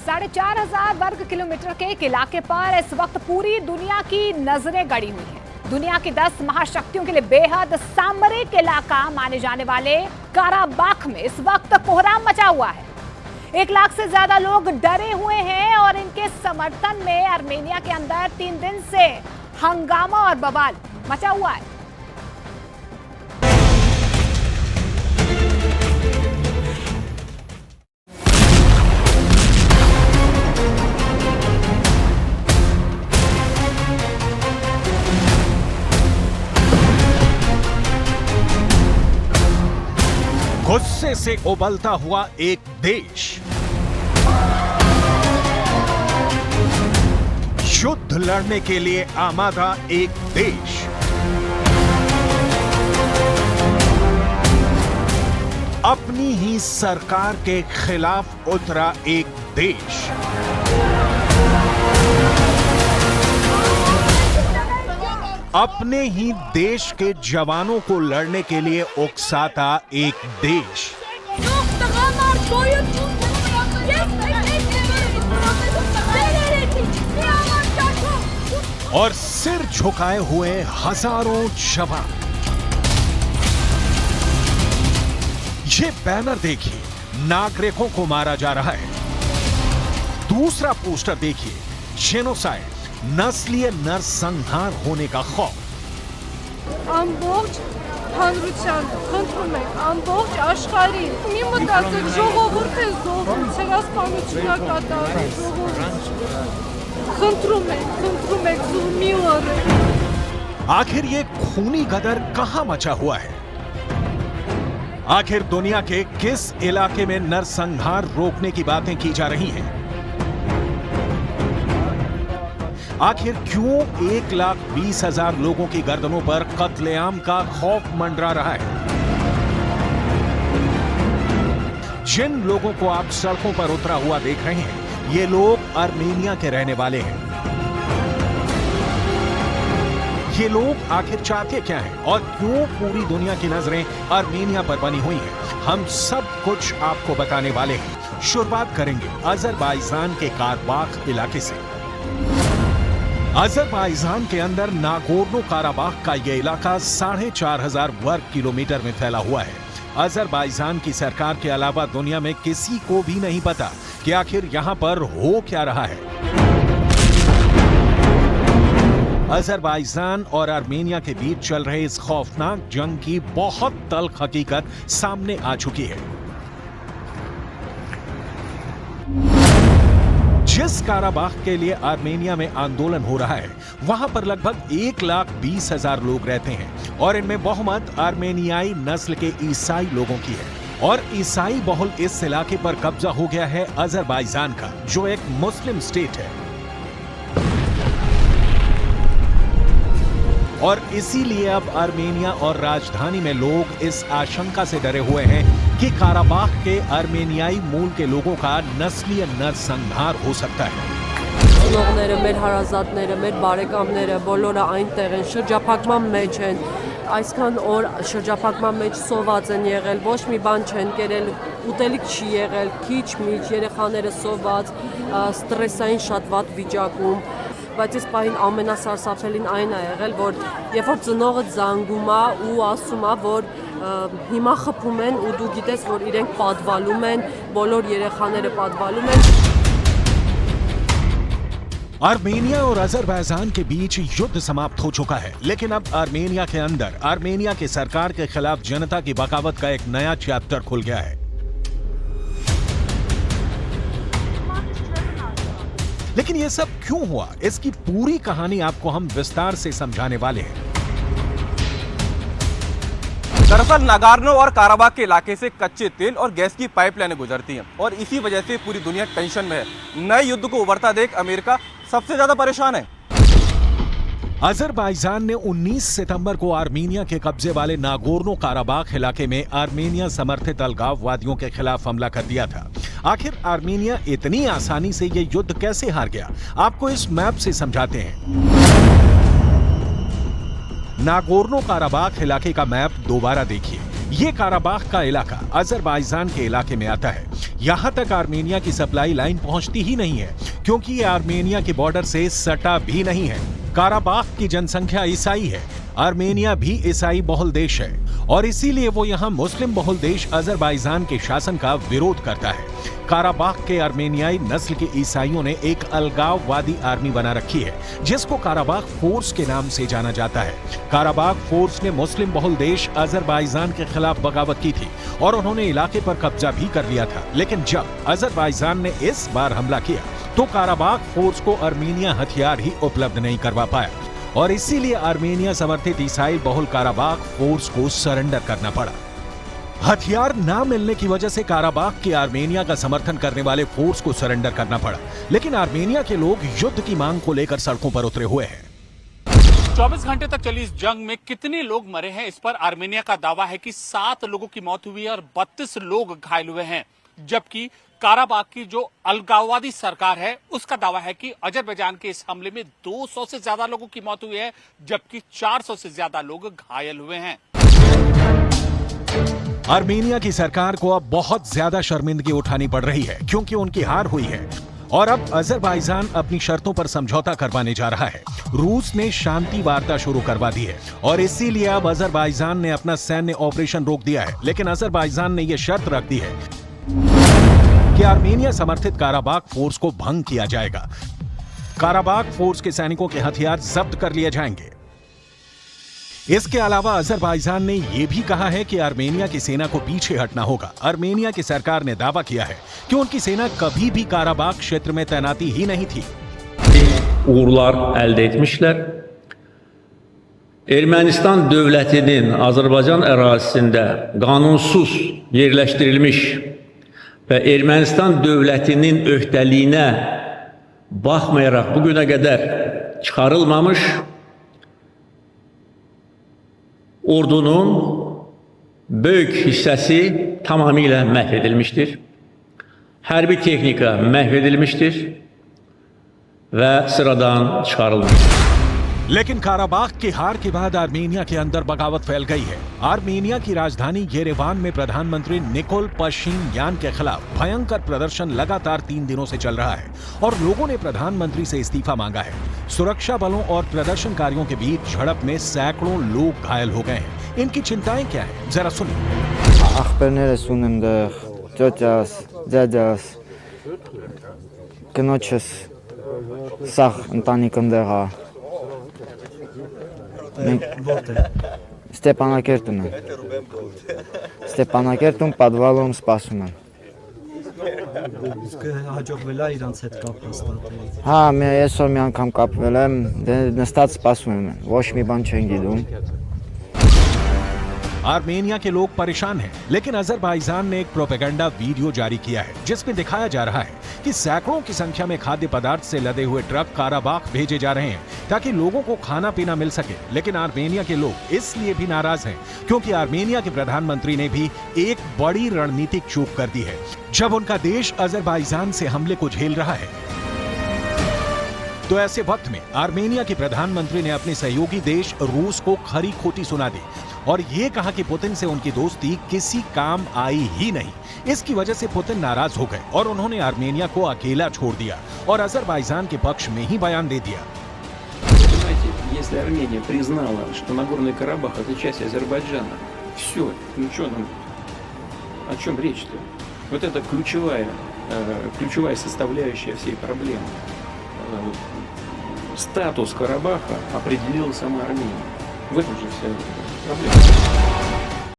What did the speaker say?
4,500 वर्ग किलोमीटर के एक इलाके पर इस वक्त पूरी दुनिया की नजरें गड़ी हुई हैं। दुनिया की 10 महाशक्तियों के लिए बेहद सामरिक इलाका माने जाने वाले काराबाख में इस वक्त कोहराम मचा हुआ है। 1 लाख से ज्यादा लोग डरे हुए हैं और इनके समर्थन में आर्मेनिया के अंदर 3 दिन से हंगामा और बवाल मचा हुआ है। गुस्से से उबलता हुआ एक देश, युद्ध लड़ने के लिए आमादा एक देश, अपनी ही सरकार के खिलाफ उतरा एक देश, अपने ही देश के जवानों को लड़ने के लिए उकसाता एक देश, और सिर झुकाए हुए हजारों जवान। ये बैनर देखिए, नागरिकों को मारा जा रहा है। दूसरा पोस्टर देखिए, जेनोसाइड, नस्लीय नरसंहार होने का खौफ। Ամբողջ հանրության խնդրում ենք, ամբողջ աշխարհին մի մտածեք, ժողովուրդ է զոհվում, ցեղասպանություն է կատարվում, խնդրում ենք, զուլմի օրը। आखिर ये खूनी गदर कहां मचा हुआ है? आखिर दुनिया के किस इलाके में नरसंहार रोकने की बातें की जा रही हैं? आखिर क्यों 1,20,000 लोगों की गर्दनों पर कत्लेआम का खौफ मंडरा रहा है? जिन लोगों को आप सड़कों पर उतरा हुआ देख रहे हैं, ये लोग आर्मेनिया के रहने वाले हैं। ये लोग आखिर चाहते क्या हैं और क्यों पूरी दुनिया की नजरें आर्मेनिया पर बनी हुई हैं? हम सब कुछ आपको बताने वाले हैं। शुरुआत करेंगे अजरबैजान के काराबाख इलाके से। अजरबैजान के अंदर नागोर्नो काराबाख का यह इलाका 4,500 वर्ग किलोमीटर में फैला हुआ है। अजरबैजान की सरकार के अलावा दुनिया में किसी को भी नहीं पता कि आखिर यहां पर हो क्या रहा है। अजरबैजान और आर्मेनिया के बीच चल रहे इस खौफनाक जंग की बहुत तल्ख हकीकत सामने आ चुकी है। जिस काराबाख के लिए आर्मेनिया में आंदोलन हो रहा है, वहां पर लगभग 1,20,000 लोग रहते हैं और इनमें बहुमत आर्मेनियाई नस्ल के ईसाई लोगों की है। और ईसाई बहुल इस इलाके पर कब्जा हो गया है अजरबैजान का, जो एक मुस्लिम स्टेट है। और इसीलिए अब आर्मेनिया और राजधानी में लोग इस आशंका से डरे हुए हैं कि काराबाख के आर्मेनियाई मूल के लोगों का नस्लीय नरसंहार हो सकता है। Ծնողները, մեր հարազատները, մեր բարեկամները բոլորը այնտեղ են, շրջափակման մեջ են։ Այսքան օր շրջափակման մեջ սոված են եղել, ոչ մի բան չեն կերել, ուտելիք չի եղել, քիչ միջ, երեխաները սոված, ստրեսային շատ վատ վիճակում։ Բայց այս պահին ամենասարսափելին այն է եղել, որ երբ որ ծնողը զանգում է ու ասում է, որ հիմա խփում են ու դու գիտես, որ իրենք պատվալում են, բոլոր երեխաները պատվալում են։ आर्मेनिया और अजरबैजान के बीच युद्ध समाप्त हो चुका है, लेकिन अब आर्मेनिया के अंदर आर्मेनिया की सरकार के खिलाफ जनता की बगावत का एक नया चैप्टर खुल गया है। लेकिन यह सब क्यों हुआ, इसकी पूरी कहानी आपको हम विस्तार से समझाने वाले हैं। दरअसल नागोर्नो और काराबाख के इलाके से कच्चे तेल और गैस की पाइपलाइनें गुजरती हैं और इसी वजह से पूरी दुनिया टेंशन में है। नए युद्ध को उभरता देख अमेरिका सबसे ज्यादा परेशान है। अजरबैजान ने 19 सितंबर को आर्मेनिया के कब्जे वाले नागोर्नो काराबाख इलाके में आर्मेनिया समर्थित अलगाववादियों के खिलाफ हमला कर दिया था। आखिर आर्मेनिया इतनी आसानी से ये युद्ध कैसे हार गया, आपको इस मैप से समझाते हैं। नागोर्नो काराबाख इलाके का मैप दोबारा देखिए। ये काराबाख का इलाका अजरबैजान के इलाके में आता है। यहाँ तक आर्मेनिया की सप्लाई लाइन पहुंचती ही नहीं है, क्योंकि ये आर्मेनिया के बॉर्डर से सटा भी नहीं है। काराबाख की जनसंख्या ईसाई है। आर्मेनिया भी ईसाई बहुल देश है और इसीलिए वो यहाँ मुस्लिम बहुल देश अजरबैजान के शासन का विरोध करता है। काराबाख के आर्मेनियाई नस्ल के ईसाइयों ने एक अलगाववादी आर्मी बना रखी है, जिसको काराबाख फोर्स के नाम से जाना जाता है। काराबाख फोर्स ने मुस्लिम बहुल देश अजरबैजान के खिलाफ बगावत की थी और उन्होंने इलाके पर कब्जा भी कर लिया था। लेकिन जब अजरबैजान ने इस बार हमला किया तो काराबाख फोर्स को आर्मेनिया हथियार ही उपलब्ध नहीं करवा पाया और इसीलिए आर्मेनिया समर्थित ईसाई बहुल काराबाख फोर्स को सरेंडर करना पड़ा। हथियार ना मिलने की वजह से काराबाख के आर्मेनिया का समर्थन करने वाले फोर्स को सरेंडर करना पड़ा, लेकिन आर्मेनिया के लोग युद्ध की मांग को लेकर सड़कों पर उतरे हुए हैं। 24 घंटे तक चली इस जंग में कितने लोग मरे हैं, इस पर आर्मेनिया का दावा है कि 7 लोगों की मौत हुई है और 32 लोग घायल हुए हैं, जबकि काराबाख की जो अलगाववादी सरकार है उसका दावा है कि अजरबैजान के इस हमले में 200 से ज्यादा लोगों की मौत हुई है, जबकि 400 से ज्यादा लोग घायल हुए हैं। आर्मेनिया की सरकार को अब बहुत ज्यादा शर्मिंदगी उठानी पड़ रही है, क्योंकि उनकी हार हुई है और अब अजरबैजान अपनी शर्तों पर समझौता करवाने जा रहा है। रूस ने शांति वार्ता शुरू करवा दी है और इसीलिए अब अजरबैजान ने अपना सैन्य ऑपरेशन रोक दिया है। लेकिन अजरबैजान ने यह शर्त रख दी है कि आर्मेनिया समर्थित काराबाख फोर्स को भंग किया जाएगा। काराबाख फोर्स के सैनिकों के हथियार जब्त कर लिए जाएंगे। इसके अलावा अजरबैजान ने यह भी कहा है कि आर्मेनिया की सेना को पीछे हटना होगा। आर्मेनिया की सरकार ने दावा किया है कि उनकी सेना कभी भी काराबाख क्षेत्र में तैनाती ही नहीं थी। Uğurlar əldə etmişlər. Ermənistan dövlətinin Azərbaycan ərazisində qanunsuz yerləşdirilmiş və Ermənistan dövlətinin öhdəliyinə baxmayaraq bu günə qədər çıxarılmamış ordunun böyük hissəsi tamamilə məhv edilmişdir. Hərbi texnika məhv edilmişdir və sıradan çıxarılmışdır. लेकिन Karabakh की हार के बाद Armenia के अंदर बगावत फैल गई है। आर्मेनिया की राजधानी येरेवान में प्रधानमंत्री निकोल पशिन्यान के खिलाफ भयंकर प्रदर्शन लगातार 3 दिनों से चल रहा है और लोगों ने प्रधानमंत्री से इस्तीफा मांगा है। सुरक्षा बलों और प्रदर्शनकारियों के बीच झड़प में सैकड़ों लोग घायल हो गए हैं। इनकी चिंताएं क्या है, जरा सुनिए। Ախպերներս ունեմ դեղ, ծոծաս, ձեձաս, կնոջս, սաղ ընտանիքն դեղ է։ Ստեփանակերտում եմ։ Ստեփանակերտում պատվալում սպասում եմ։ Հաջողվել է իրանց հետ կապ հաստատել։ Հա, մի այսօր մի անգամ կապվել եմ, նստած սպասում եմ։ Ոչ մի բան չեն գիտում։ आर्मेनिया के लोग परेशान हैं, लेकिन अजरबैजान ने एक प्रोपेगेंडा वीडियो जारी किया है जिसमें दिखाया जा रहा है कि सैकड़ों की संख्या में खाद्य पदार्थ से लदे हुए ट्रक काराबाख भेजे जा रहे हैं ताकि लोगों को खाना पीना मिल सके। लेकिन आर्मेनिया के लोग इसलिए भी नाराज हैं क्योंकि आर्मेनिया के प्रधानमंत्री ने भी एक बड़ी रणनीतिक चूक कर दी है जब उनका देश अजरबैजान से हमले को झेल रहा है। तो ऐसे वक्त में आर्मेनिया के प्रधानमंत्री ने अपने सहयोगी देश रूस को खरी खोटी सुना दी और ये कहा कि पुतिन से उनकी दोस्ती किसी काम आई ही नहीं। इसकी वजह से पुतिन नाराज हो गए और उन्होंने आर्मेनिया को अकेला छोड़ दिया और अजरबैजान के पक्ष में ही बयान दे दिया। Если Армения признала, что Нагорный Карабах это часть Азербайджана, все, ну что нам, о чем речь-то? Вот это ключевая составляющая всей проблемы. Статус Карабаха определила сама Армения. В этом же вся проблема.